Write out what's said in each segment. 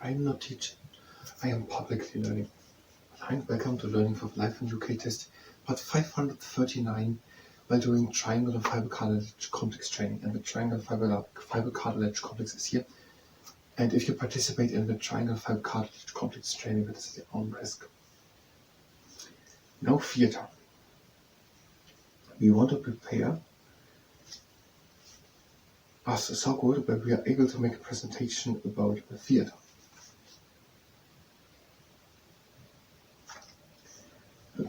I am not teaching, I am publicly learning. Hi and welcome to Learning for Life in UK test part 539 while doing triangle and fiber cartilage complex training. And the triangle fiber cartilage complex is here. And if you participate in the triangle fiber cartilage complex training, that is at your own risk. Now theater. We want to prepare us so good that we are able to make a presentation about the theater.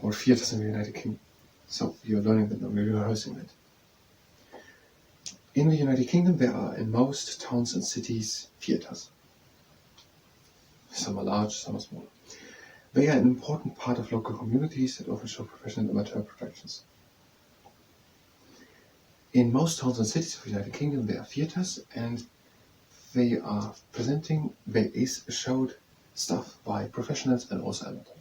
Or theaters in the United Kingdom. So we are learning that now, we're rehearsing it. In the United Kingdom there are in most towns and cities theaters. Some are large, some are small. They are an important part of local communities that often show professional and amateur productions. In most towns and cities of the United Kingdom there are theaters, and they are presenting, there is showed stuff by professionals and also amateurs.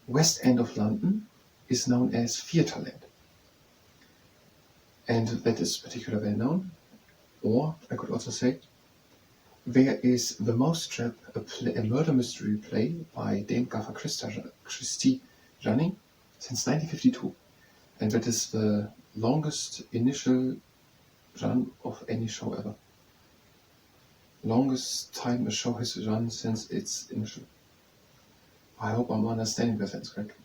West End of London is known as Theatreland, and that is particularly well known. Or I could also say there is The Mousetrap, a murder mystery play by Dame Agatha Christie running since 1952, and that is the longest initial run of any show ever. Longest time a show has run since its initial. I hope I'm understanding the sentence correctly.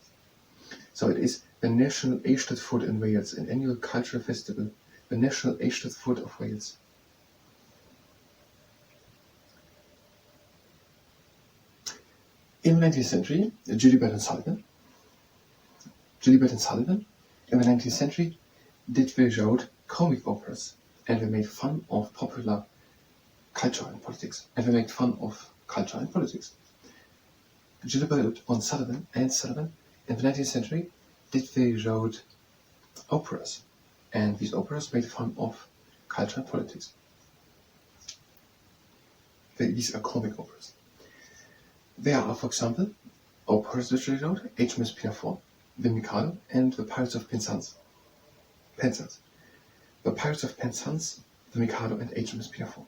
So it is the National Eisteddfod Foot in Wales, an annual cultural festival, the National Eisteddfod Foot of Wales. In the 19th century, Gilbert and Sullivan in the 19th century wrote comic operas, and they made fun of popular culture and politics. Gilbert and Sullivan in the 19th century wrote operas, and these operas made fun of culture and politics. These are comic operas. There are, for example, operas which they wrote: HMS Pinafore, The Mikado, and The Pirates of Penzance. The Pirates of Penzance, The Mikado, and HMS Pinafore.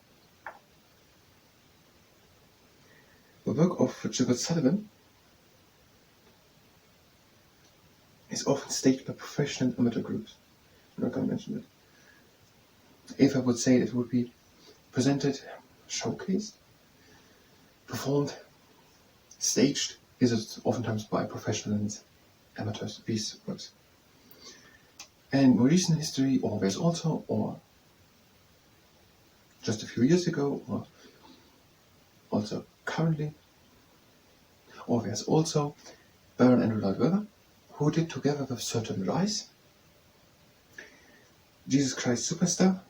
The work of Gilbert Sullivan is often staged by professional and amateur groups. I'm not going to mention it. If I would say it would be presented, showcased, performed, staged, is it oftentimes by professional and amateurs, these works. And more recent history, or there's also, or just a few years ago, or also currently, or there's also Baron and Lloyd Webber, who did together with Sir John Rice, Jesus Christ Superstar,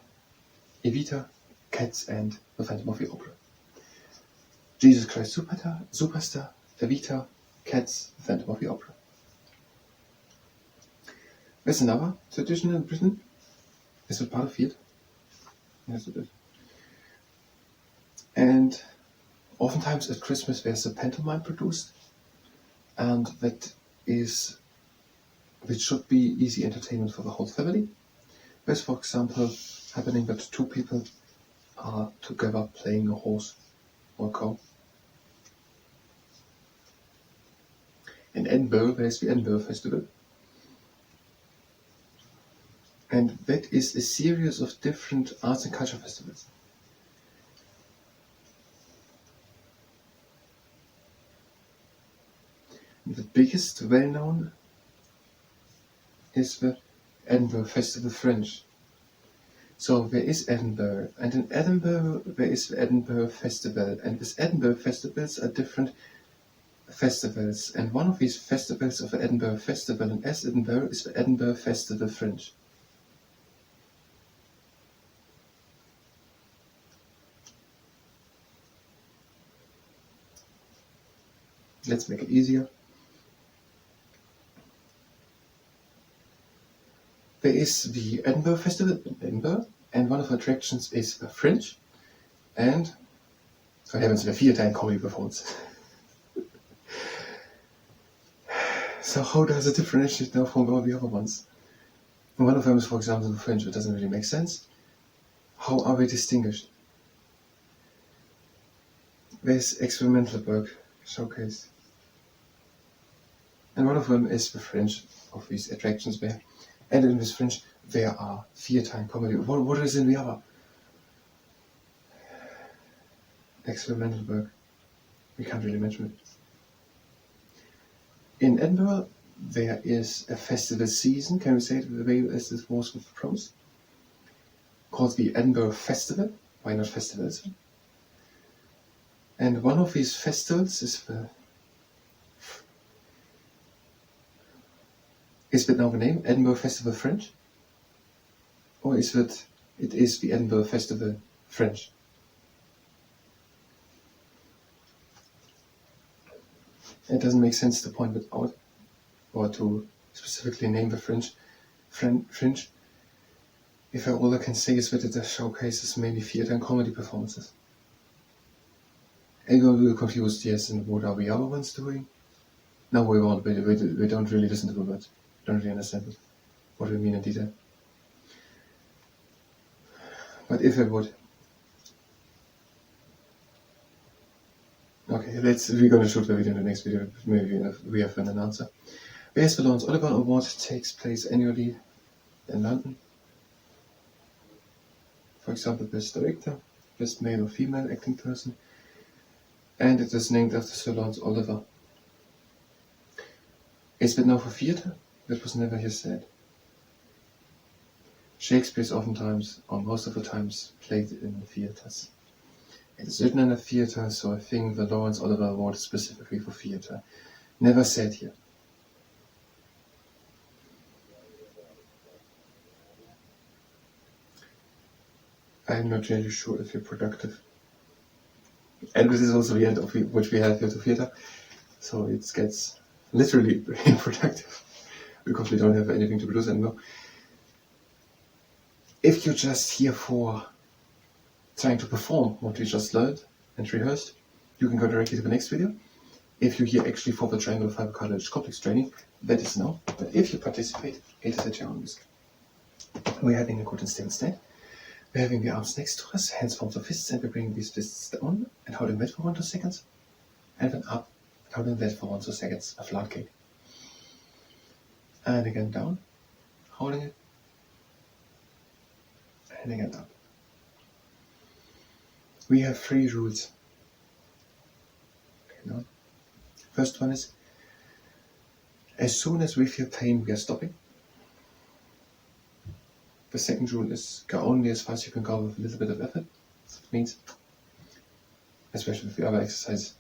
Evita, Cats, and The Phantom of the Opera. Jesus Christ Superstar, Evita, Cats, The Phantom of the Opera. There's another tradition in Britain. Is it part of it? Yes, it is. And oftentimes at Christmas there's a pantomime produced, and which should be easy entertainment for the whole family. There's, for example, happening that two people are together playing a horse or a cow. In Edinburgh there's the Edinburgh Festival, and that is a series of different arts and culture festivals. The biggest well-known is the Edinburgh Festival Fringe. So there is Edinburgh, and in Edinburgh there is the Edinburgh Festival, and these Edinburgh festivals are different festivals, and one of these festivals of the Edinburgh Festival in Edinburgh is the Edinburgh Festival Fringe. Let's make it easier. There is the Edinburgh Festival in Edinburgh, and one of the attractions is the Fringe, and so happens in the theatre and comedy performance. So how does it differentiate now from all the other ones? One of them is, for example, the Fringe. It doesn't really make sense. How are they distinguished? there's experimental work showcased. And one of them is the fringe of these attractions there. And in this fringe there are theatre and comedy. What is in the other? Experimental work. We can't really mention it. In Edinburgh there is a festival season, can we say it the way as this was with prose? Called the Edinburgh Festival. Why not festivals? And one of these festivals is it now the name Edinburgh Festival Fringe? Or is it is the Edinburgh Festival Fringe? It doesn't make sense to point it out or to specifically name the fringe if all I can say is that it showcases mainly theatre and comedy performances. And you're confused, yes, and what are the other ones doing? No, we won't. We don't really listen to the words. We don't really understand it. What do we mean in detail? But if I would... Okay, we're going to shoot the video in the next video. Maybe we have an answer. The Lawrence Oliver Award takes place annually in London. For example, Best Director, Best Male or Female Acting Person, and it is named after Sir Lawrence Oliver. Is it now for theatre? That was never his said. Shakespeare is oftentimes, or most of the times, played in theatres. It is written in a theatre, so I think the Lawrence Oliver Award is specifically for theatre. Never said here. I'm not really sure if you're productive. And this is also the end of which we have here to theatre. So it gets literally unproductive because we don't have anything to produce anymore. If you're just here for trying to perform what we just learned and rehearsed, you can go directly to the next video. If you're here actually for the triangular fiber cartilage complex training, that is no. But if you participate, it is at your own risk. We're having a good and stable stand. We're having the arms next to us, hands formed to fists, and we're bringing these fists down and holding that for 1 to 2 seconds, and then up and holding that for 1 to 2 seconds, a flat kick. And again down, holding it, and again up. We have 3 rules. Okay, now. First one is, as soon as we feel pain, we are stopping. The second rule is, go only as far as you can go with a little bit of effort. So it means, especially with the other exercise,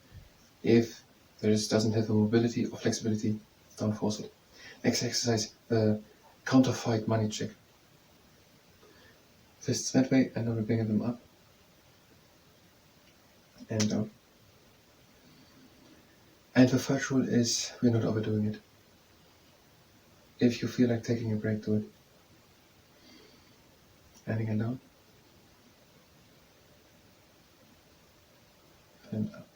if there doesn't have a mobility or flexibility, don't force it. Next exercise, the counter-fight money check. Fists that way, and now we're bringing them up and down. And the third rule is, we're not overdoing it. If you feel like taking a break, do it. And again down. And up.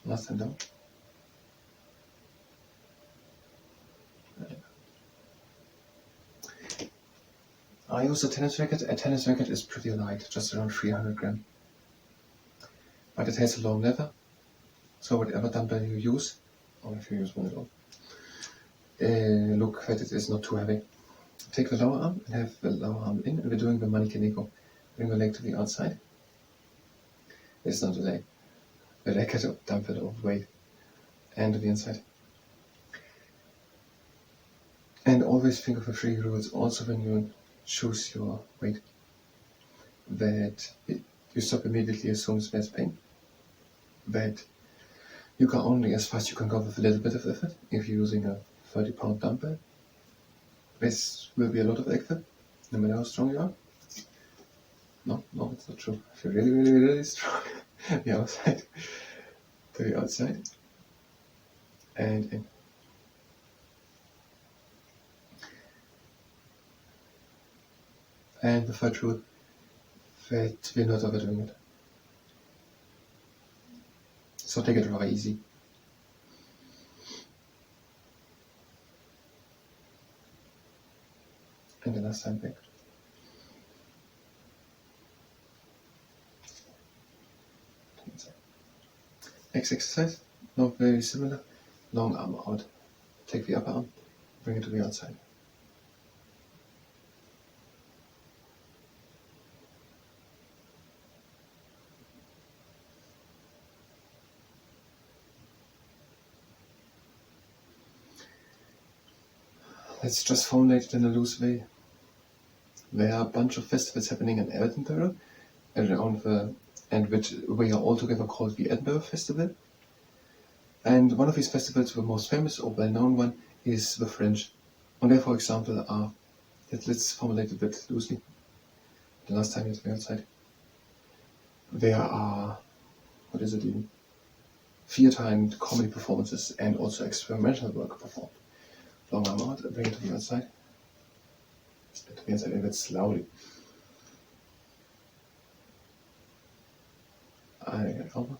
Last time down. And up. I use a tennis racket. A tennis racket is pretty light, just around 300 grams. But it has a long lever, so whatever dumbbell you use, or if you use one at all, look that it is not too heavy. Take the lower arm and have the lower arm in, and we're doing the manikineko. Bring the leg to the outside. It's not the leg. The leg has a dumbbell of weight, and to the inside. And always think of the 3 rules also when you choose your weight. That you stop immediately as soon as there's pain. That you go only as fast as you can go with a little bit of effort. If you're using a 30-pound dumbbell, this will be a lot of effort, no matter how strong you are. No, it's not true. If you're really, really, really strong, the outside, to the outside, and in. And the third rule, that we're not overdoing it. So take it rather easy. And the last time back. Next exercise, not very similar. Long arm out. Take the upper arm, bring it to the outside. Let's just formulate it in a loose way. There are a bunch of festivals happening in Edinburgh, and which we are all together called the Edinburgh Festival. And one of these festivals, the most famous or well-known one, is the Fringe. And there, for example, let's formulate it a bit loosely. The last time you were outside, there are, what is it even? Theatre and comedy performances and also experimental work performed. Long arm out, bring it to the outside. Split to the inside a bit slowly. I get it over.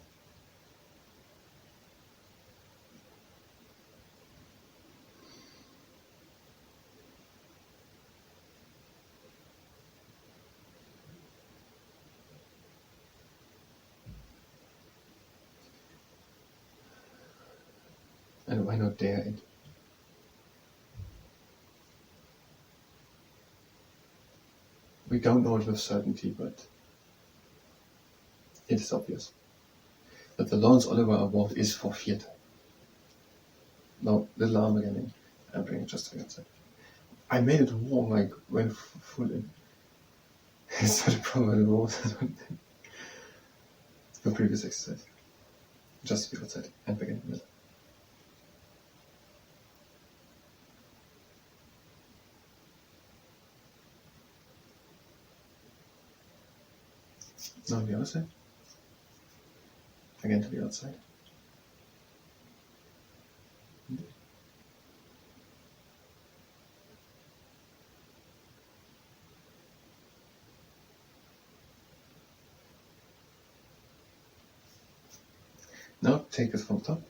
And why not dare it? We don't know it with certainty, but it is obvious that the Lawrence Oliver Award is for theatre. Now, little arm again in, and bring it just to the outside. I made it wrong, like, went full in. It's not a problem at all. The previous exercise. Just to the outside, and back in the middle. Now on the other side. Again to the outside. Now take it from top,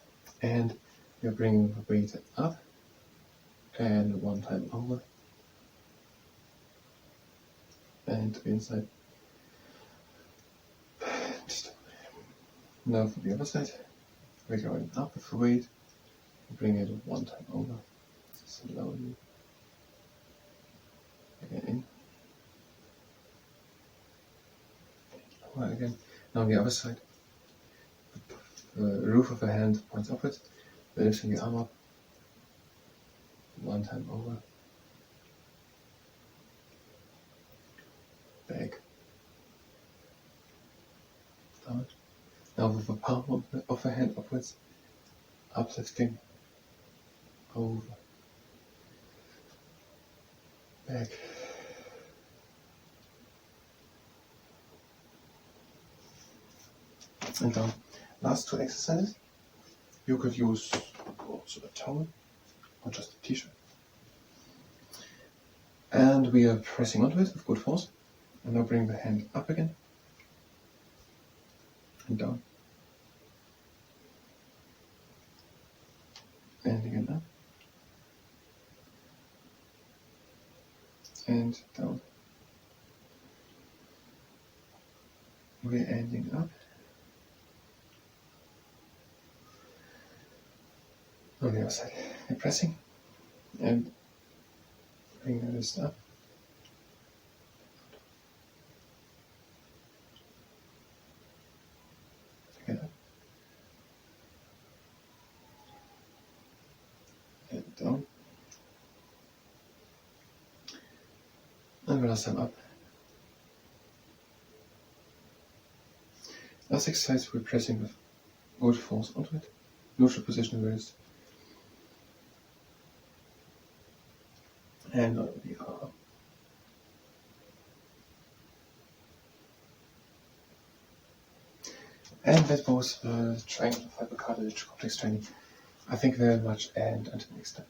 and you're bringing the weight up, and one time over, and to the inside. Now for the other side, we're going up with the weight, bring it one time over, slowly, again in, over again. Now on the other side, the roof of the hand points upwards, we're lifting the arm up, one time over, back, down. Now with the palm of the hand upwards, uplifting, over, back, and down. Last two exercises, you could use also a towel or just a t-shirt. And we are pressing onto it with good force. And now bring the hand up again and down. And again up. And down. We're ending up. On the other side, we're pressing and bring the wrist up. Again up. And down. And the last time up. Last exercise, we're pressing with good force onto it. Neutral position of the wrist. And on the arm. And that was the triangular fiber cartilage complex training. I thank you very much, and until next time.